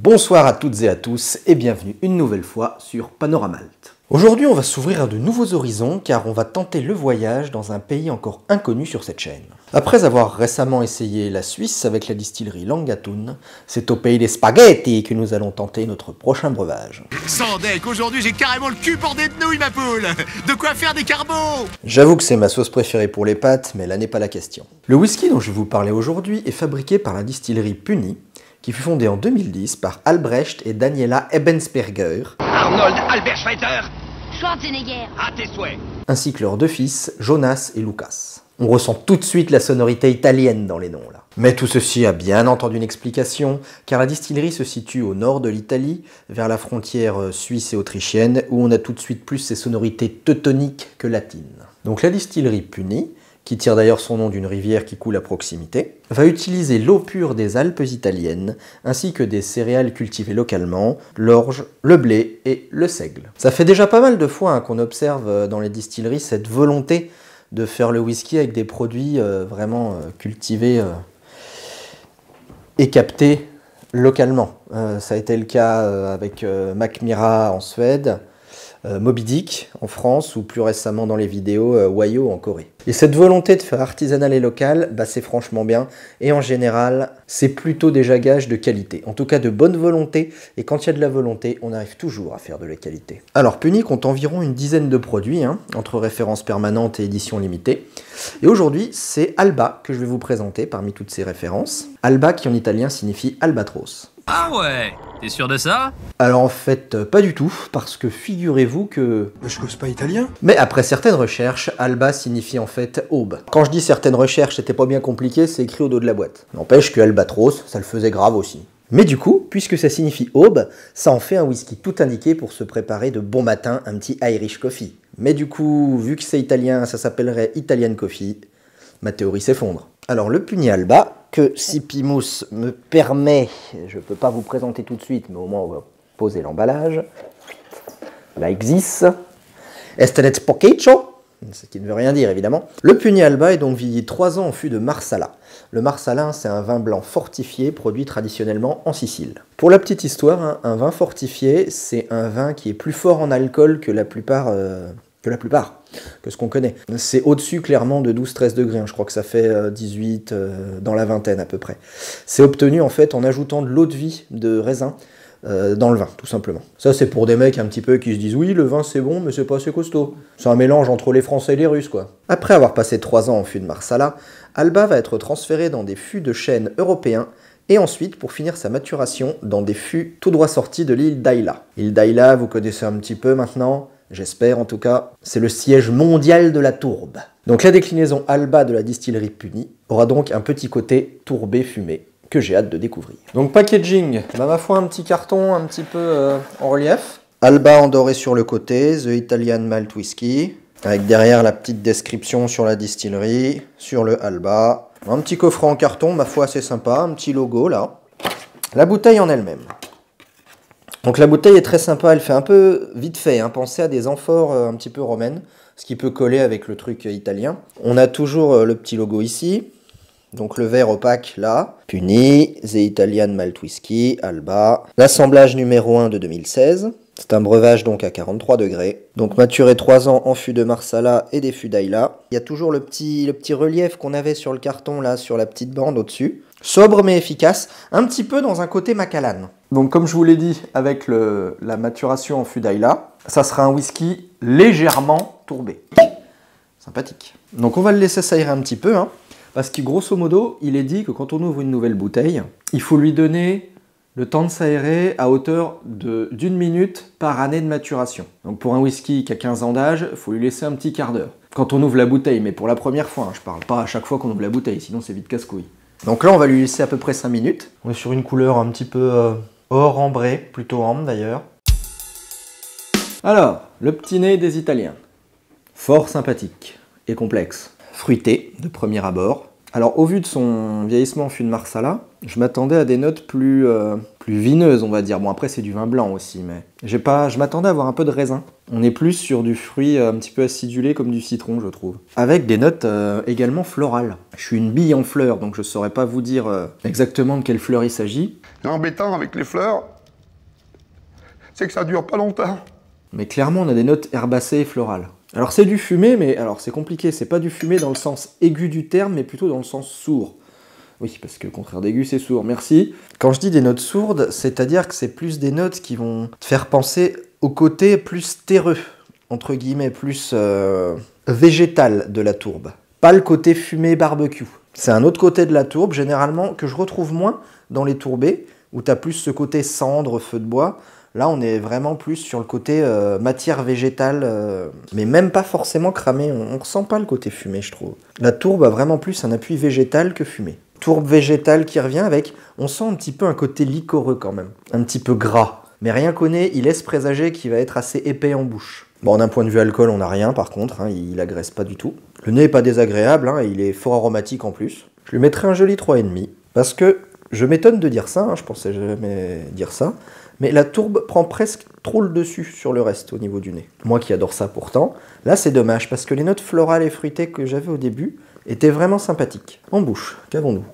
Bonsoir à toutes et à tous et bienvenue une nouvelle fois sur Panoramalt. Aujourd'hui on va s'ouvrir à de nouveaux horizons car on va tenter le voyage dans un pays encore inconnu sur cette chaîne. Après avoir récemment essayé la Suisse avec la distillerie Langatun, c'est au pays des spaghettis que nous allons tenter notre prochain breuvage. Sans deck, aujourd'hui j'ai carrément le cul bordé de nouilles ma poule. De quoi faire des carbos. J'avoue que c'est ma sauce préférée pour les pâtes, mais là n'est pas la question. Le whisky dont je vais vous parler aujourd'hui est fabriqué par la distillerie Puny, qui fut fondée en 2010 par Albrecht et Daniela Ebensperger, Arnold Albert Schweitzer, Schwarzenegger, à tes souhaits. ainsi que leurs deux fils, Jonas et Lucas. On ressent tout de suite la sonorité italienne dans les noms là. Mais tout ceci a bien entendu une explication, car la distillerie se situe au nord de l'Italie, vers la frontière suisse et autrichienne, où on a tout de suite plus ces sonorités teutoniques que latines. Donc la distillerie Puny, qui tire d'ailleurs son nom d'une rivière qui coule à proximité, va utiliser l'eau pure des Alpes italiennes, ainsi que des céréales cultivées localement, l'orge, le blé et le seigle. Ça fait déjà pas mal de fois qu'on observe dans les distilleries cette volonté de faire le whisky avec des produits vraiment cultivés et captés localement. Ça a été le cas avec Mackmyra en Suède, Moby Dick en France ou plus récemment dans les vidéos Wayo en Corée. Et cette volonté de faire artisanal et local, bah c'est franchement bien et en général c'est plutôt déjà gage de qualité, en tout cas de bonne volonté, et quand il y a de la volonté on arrive toujours à faire de la qualité. Alors Puny compte environ une dizaine de produits, entre références permanentes et éditions limitées, et aujourd'hui c'est Alba que je vais vous présenter parmi toutes ces références. Alba qui en italien signifie albatros. Ah ouais, t'es sûr de ça? Alors en fait, pas du tout, parce que figurez-vous que... Je cause pas italien. Mais après certaines recherches, Alba signifie en fait aube. Quand je dis certaines recherches, c'était pas bien compliqué, c'est écrit au dos de la boîte. N'empêche que Albatros, ça le faisait grave aussi. Mais du coup, puisque ça signifie aube, ça en fait un whisky tout indiqué pour se préparer de bon matin un petit Irish coffee. Mais du coup, vu que c'est italien, ça s'appellerait Italian Coffee, ma théorie s'effondre. Alors le Puny Alba, que si Pimous me permet, je peux pas vous présenter tout de suite, mais au moins on va poser l'emballage. Là existe. Estenet Poquecho, ce qui ne veut rien dire évidemment. Le Puny Alba est donc vieilli 3 ans en fût de Marsala. Le Marsala, c'est un vin blanc fortifié produit traditionnellement en Sicile. Pour la petite histoire, un vin fortifié, c'est un vin qui est plus fort en alcool que la plupart, que ce qu'on connaît. C'est au-dessus clairement de 12-13 degrés, je crois que ça fait 18 dans la vingtaine à peu près. C'est obtenu en fait en ajoutant de l'eau de vie de raisin dans le vin, tout simplement. Ça c'est pour des mecs un petit peu qui se disent oui le vin c'est bon mais c'est pas assez costaud. C'est un mélange entre les Français et les Russes quoi. Après avoir passé 3 ans en fût de Marsala, Alba va être transféré dans des fûts de chêne européens et ensuite, pour finir sa maturation, dans des fûts tout droit sortis de l'île d'Ayla. L'île d'Ayla, vous connaissez un petit peu maintenant, j'espère en tout cas, c'est le siège mondial de la tourbe. Donc la déclinaison Alba de la distillerie Puny aura donc un petit côté tourbé fumé, que j'ai hâte de découvrir. Donc packaging, ma foi un petit carton un petit peu en relief. Alba endoré sur le côté, The Italian Malt Whisky, avec derrière la petite description sur la distillerie, sur le Alba. Un petit coffret en carton, ma foi assez sympa, un petit logo là. La bouteille en elle-même. Donc la bouteille est très sympa, elle fait un peu vite fait, pensez à des amphores un petit peu romaines, ce qui peut coller avec le truc italien. On a toujours le petit logo ici, donc le verre opaque là. Puny, The Italian Malt Whisky, Alba. L'assemblage numéro 1 de 2016. C'est un breuvage donc à 43 degrés. Donc maturé 3 ans en fût de Marsala et des fûts d'Ayla. Il y a toujours le petit relief qu'on avait sur le carton là, sur la petite bande au-dessus. Sobre mais efficace, un petit peu dans un côté Macallan. Donc comme je vous l'ai dit, avec la maturation en fût d'Ayla, ça sera un whisky légèrement tourbé. Sympathique. Donc on va le laisser s'aérer un petit peu, parce que grosso modo, il est dit que quand on ouvre une nouvelle bouteille, il faut lui donner le temps de s'aérer à hauteur d'1 minute par année de maturation. Donc pour un whisky qui a 15 ans d'âge, il faut lui laisser un petit quart d'heure. Quand on ouvre la bouteille, mais pour la première fois, je parle pas à chaque fois qu'on ouvre la bouteille, sinon c'est vite casse-couille. Donc là, on va lui laisser à peu près 5 minutes. On est sur une couleur un petit peu or ambré, plutôt ambre d'ailleurs. Alors, le petit nez des Italiens. Fort sympathique et complexe. Fruité, de premier abord. Alors, au vu de son vieillissement en fût de Marsala, je m'attendais à des notes plus vineuses, on va dire. Bon, après, c'est du vin blanc aussi, mais je m'attendais à avoir un peu de raisin. On est plus sur du fruit un petit peu acidulé, comme du citron, je trouve. Avec des notes également florales. Je suis une bille en fleurs, donc je saurais pas vous dire exactement de quelle fleur il s'agit. Embêtant avec les fleurs. c'est que ça dure pas longtemps. Mais clairement, on a des notes herbacées et florales. Alors c'est du fumé, mais alors c'est compliqué, c'est pas du fumé dans le sens aigu du terme, mais plutôt dans le sens sourd. Oui, parce que le contraire d'aigu, c'est sourd, merci. Quand je dis des notes sourdes, c'est-à-dire que c'est plus des notes qui vont te faire penser au côté plus terreux, entre guillemets, plus végétal de la tourbe. Pas le côté fumé barbecue. C'est un autre côté de la tourbe, généralement, que je retrouve moins dans les tourbés, où tu as plus ce côté cendre, feu de bois. Là, on est vraiment plus sur le côté matière végétale, mais même pas forcément cramé. On ressent pas le côté fumé, je trouve. La tourbe a vraiment plus un appui végétal que fumé. Tourbe végétale qui revient avec, on sent un petit peu un côté liquoreux quand même, un petit peu gras. Mais rien qu'on ait, il laisse présager qu'il va être assez épais en bouche. Bon, d'un point de vue alcool, on n'a rien par contre, hein, il agresse pas du tout. Le nez est pas désagréable, hein, il est fort aromatique en plus. Je lui mettrai un joli 3,5, parce que je m'étonne de dire ça, hein, je pensais jamais dire ça, mais la tourbe prend presque trop le dessus sur le reste au niveau du nez. Moi qui adore ça pourtant, là c'est dommage, parce que les notes florales et fruitées que j'avais au début étaient vraiment sympathiques. En bouche, qu'avons-nous?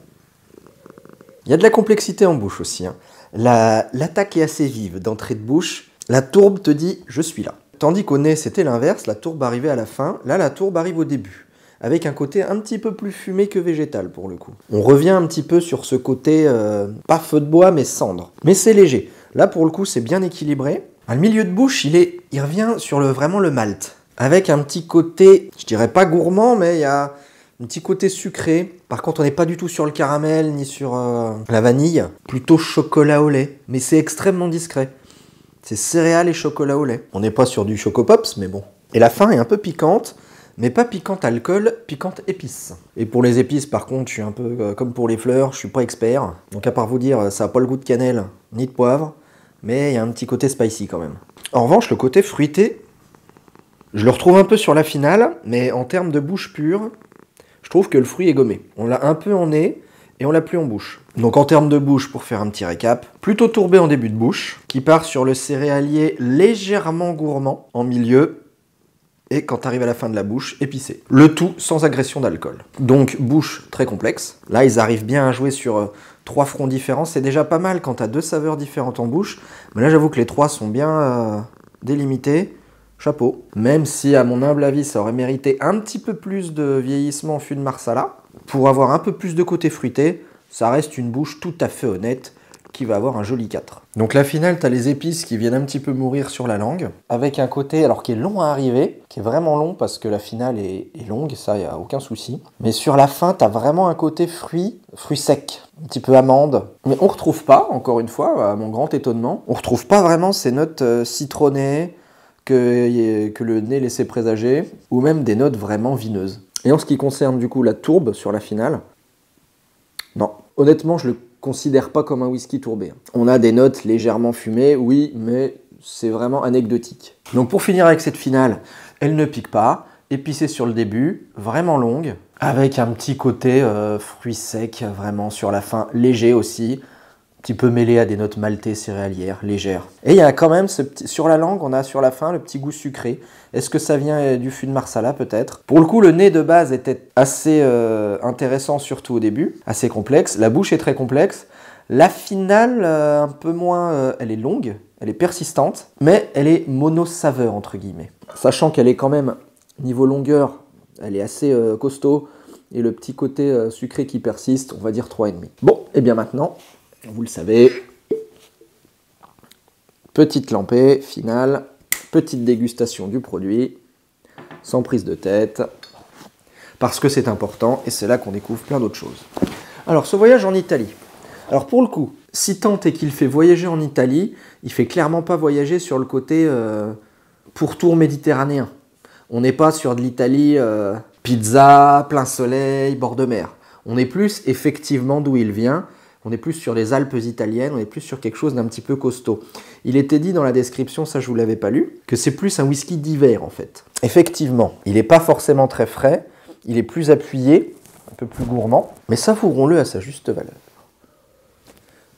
Il y a de la complexité en bouche aussi, hein. L'attaque est assez vive d'entrée de bouche. La tourbe te dit « je suis là ». Tandis qu'au nez, c'était l'inverse, la tourbe arrivait à la fin. Là, la tourbe arrive au début, avec un côté un petit peu plus fumé que végétal pour le coup. On revient un petit peu sur ce côté, pas feu de bois, mais cendre. Mais c'est léger. Là, pour le coup, c'est bien équilibré. Le milieu de bouche, il revient sur vraiment le malt, avec un petit côté, je dirais pas gourmand, mais il y a un petit côté sucré. Par contre, on n'est pas du tout sur le caramel ni sur la vanille. Plutôt chocolat au lait. Mais c'est extrêmement discret. C'est céréales et chocolat au lait. On n'est pas sur du Choco Pops, mais bon. Et la fin est un peu piquante, mais pas piquante alcool, piquante épice. Et pour les épices, par contre, je suis un peu comme pour les fleurs, je suis pas expert. Donc à part vous dire, ça n'a pas le goût de cannelle ni de poivre, mais il y a un petit côté spicy quand même. En revanche, le côté fruité, je le retrouve un peu sur la finale, mais en termes de bouche pure, je trouve que le fruit est gommé. On l'a un peu en nez et on l'a plus en bouche. Donc en termes de bouche, pour faire un petit récap, plutôt tourbé en début de bouche, qui part sur le céréalier légèrement gourmand en milieu, et quand tu arrives à la fin de la bouche, épicé. Le tout sans agression d'alcool. Donc bouche très complexe. Là, ils arrivent bien à jouer sur 3 fronts différents. C'est déjà pas mal quand tu as 2 saveurs différentes en bouche. Mais là, j'avoue que les 3 sont bien délimités. Chapeau. Même si, à mon humble avis, ça aurait mérité un petit peu plus de vieillissement en fût de Marsala, pour avoir un peu plus de côté fruité, ça reste une bouche tout à fait honnête, qui va avoir un joli 4. Donc la finale, tu as les épices qui viennent un petit peu mourir sur la langue, avec un côté, alors qui est long à arriver, qui est vraiment long parce que la finale est longue, ça, il n'y a aucun souci. Mais sur la fin, tu as vraiment un côté fruit sec, un petit peu amande. Mais on retrouve pas, encore une fois, à mon grand étonnement, on retrouve pas vraiment ces notes citronnées, que le nez laissait présager, ou même des notes vraiment vineuses. Et en ce qui concerne du coup la tourbe sur la finale, non, honnêtement je le considère pas comme un whisky tourbé. On a des notes légèrement fumées, oui, mais c'est vraiment anecdotique. Donc pour finir avec cette finale, elle ne pique pas, épicée sur le début, vraiment longue, avec un petit côté fruits secs, vraiment sur la fin, léger aussi, un petit peu mêlé à des notes maltées céréalières, légères. Et il y a quand même, sur la langue, on a sur la fin le petit goût sucré. Est-ce que ça vient du fût de Marsala peut-être? Pour le coup, le nez de base était assez intéressant, surtout au début, assez complexe. La bouche est très complexe. La finale, un peu moins, elle est longue, elle est persistante, mais elle est mono-saveur, entre guillemets. Sachant qu'elle est quand même, niveau longueur, elle est assez costaud, et le petit côté sucré qui persiste, on va dire 3,5. Bon, et bien maintenant, vous le savez, petite lampée, finale, petite dégustation du produit, sans prise de tête, parce que c'est important, et c'est là qu'on découvre plein d'autres choses. Alors, ce voyage en Italie. Alors, pour le coup, si tant est qu'il fait voyager en Italie, il fait clairement pas voyager sur le côté pourtour méditerranéen. On n'est pas sur de l'Italie pizza, plein soleil, bord de mer. On est plus, effectivement, d'où il vient. On est plus sur les Alpes italiennes, on est plus sur quelque chose d'un petit peu costaud. Il était dit dans la description, ça je vous l'avais pas lu, que c'est plus un whisky d'hiver en fait. Effectivement, il n'est pas forcément très frais, il est plus appuyé, un peu plus gourmand, mais savourons-le à sa juste valeur.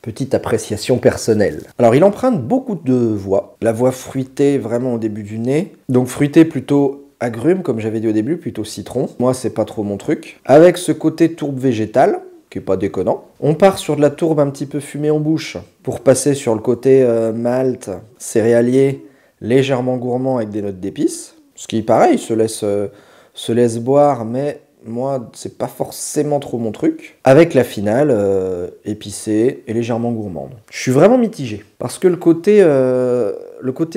Petite appréciation personnelle. Alors il emprunte beaucoup de voix, la voix fruitée vraiment au début du nez, donc fruitée plutôt agrumes comme j'avais dit au début, plutôt citron. Moi c'est pas trop mon truc. Avec ce côté tourbe végétale, qui est pas déconnant. On part sur de la tourbe un petit peu fumée en bouche, pour passer sur le côté malt, céréalier, légèrement gourmand avec des notes d'épices. Ce qui, pareil, se laisse boire, mais moi, c'est pas forcément trop mon truc. Avec la finale, épicée et légèrement gourmande. Je suis vraiment mitigé, parce que le côté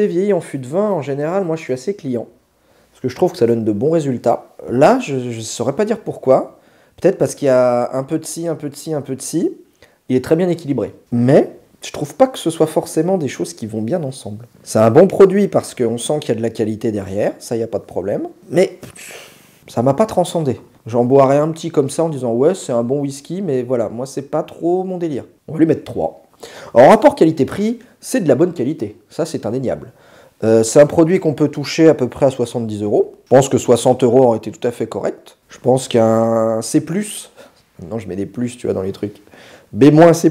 vieilli en fût de vin, en général, moi, je suis assez client. Parce que je trouve que ça donne de bons résultats. Là, je ne saurais pas dire pourquoi. Peut-être parce qu'il y a un peu de ci, un peu de ci, un peu de ci. Il est très bien équilibré. Mais je trouve pas que ce soit forcément des choses qui vont bien ensemble. C'est un bon produit parce qu'on sent qu'il y a de la qualité derrière. Ça, il n'y a pas de problème. Mais ça m'a pas transcendé. J'en boirais un petit comme ça en disant ouais, c'est un bon whisky, mais voilà, moi, c'est pas trop mon délire. On va lui mettre 3. En rapport qualité-prix, c'est de la bonne qualité. Ça, c'est indéniable. C'est un produit qu'on peut toucher à peu près à 70 €. Je pense que 60 € aurait été tout à fait correct. Je pense qu'un C+, non je mets des plus tu vois dans les trucs, B- C+,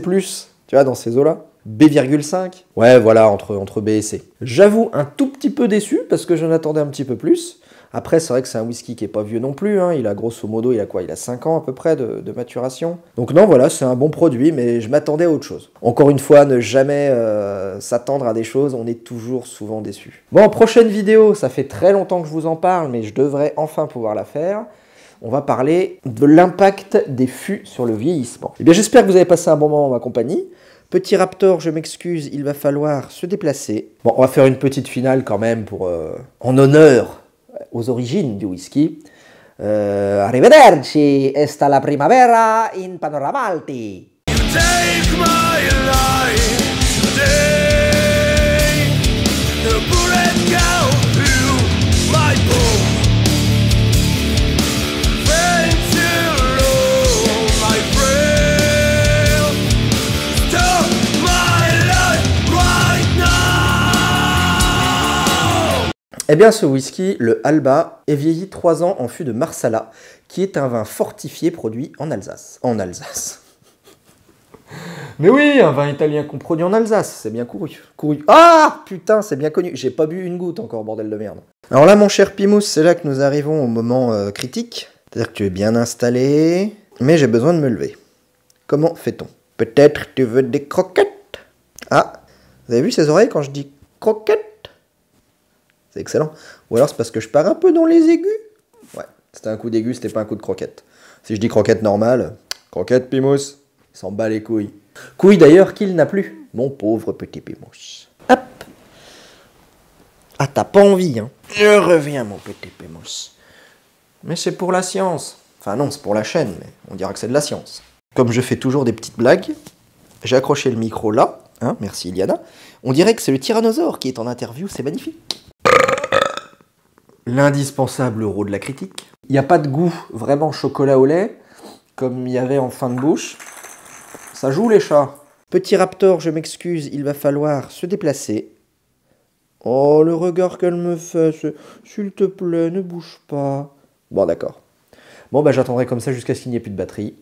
tu vois dans ces eaux-là, B,5, ouais voilà entre B et C. J'avoue un tout petit peu déçu parce que j'en attendais un petit peu plus. Après, c'est vrai que c'est un whisky qui est pas vieux non plus, hein. Il a grosso modo, il a quoi? Il a 5 ans à peu près de maturation. Donc non, voilà, c'est un bon produit, mais je m'attendais à autre chose. Encore une fois, ne jamais s'attendre à des choses, on est toujours souvent déçu. Bon, prochaine vidéo, ça fait très longtemps que je vous en parle, mais je devrais enfin pouvoir la faire. On va parler de l'impact des fûts sur le vieillissement. Eh bien, j'espère que vous avez passé un bon moment en ma compagnie. Petit Raptor, je m'excuse, il va falloir se déplacer. Bon, on va faire une petite finale quand même pour en honneur aux origines du whisky. Arrivederci, esta la primavera in Panorama Alti. Take my life today. The bullet go through my bones. My friend, stop my life right now. Eh bien, ce whisky, le Alba, est vieilli 3 ans en fût de Marsala, qui est un vin fortifié produit en Alsace. En Alsace. Mais oui, un vin italien qu'on produit en Alsace, c'est bien couru. Ah, putain, c'est bien connu. J'ai pas bu une goutte encore, bordel de merde. Alors là, mon cher Pimous, c'est là que nous arrivons au moment critique. C'est-à-dire que tu es bien installé, mais j'ai besoin de me lever. Comment fait-on? Peut-être tu veux des croquettes? Ah, vous avez vu ses oreilles quand je dis croquettes? C'est excellent. Ou alors c'est parce que je pars un peu dans les aigus? Ouais, c'était un coup d'aigu, c'était pas un coup de croquette. Si je dis croquette normale, croquette Pimous, il s'en bat les couilles. Couilles d'ailleurs qu'il n'a plus, mon pauvre petit Pimous. Hop. Ah, t'as pas envie, hein? Je reviens, mon petit Pimous. Mais c'est pour la science. Enfin non, c'est pour la chaîne, mais on dira que c'est de la science. Comme je fais toujours des petites blagues, j'ai accroché le micro là, hein, merci Iliana. On dirait que c'est le tyrannosaure qui est en interview, c'est magnifique. L'indispensable euro de la critique. Il n'y a pas de goût vraiment chocolat au lait, comme il y avait en fin de bouche. Ça joue les chats. Petit Raptor, je m'excuse, il va falloir se déplacer. Oh, le regard qu'elle me fait, s'il te plaît, ne bouge pas. Bon, d'accord. Bon, bah j'attendrai comme ça jusqu'à ce qu'il n'y ait plus de batterie.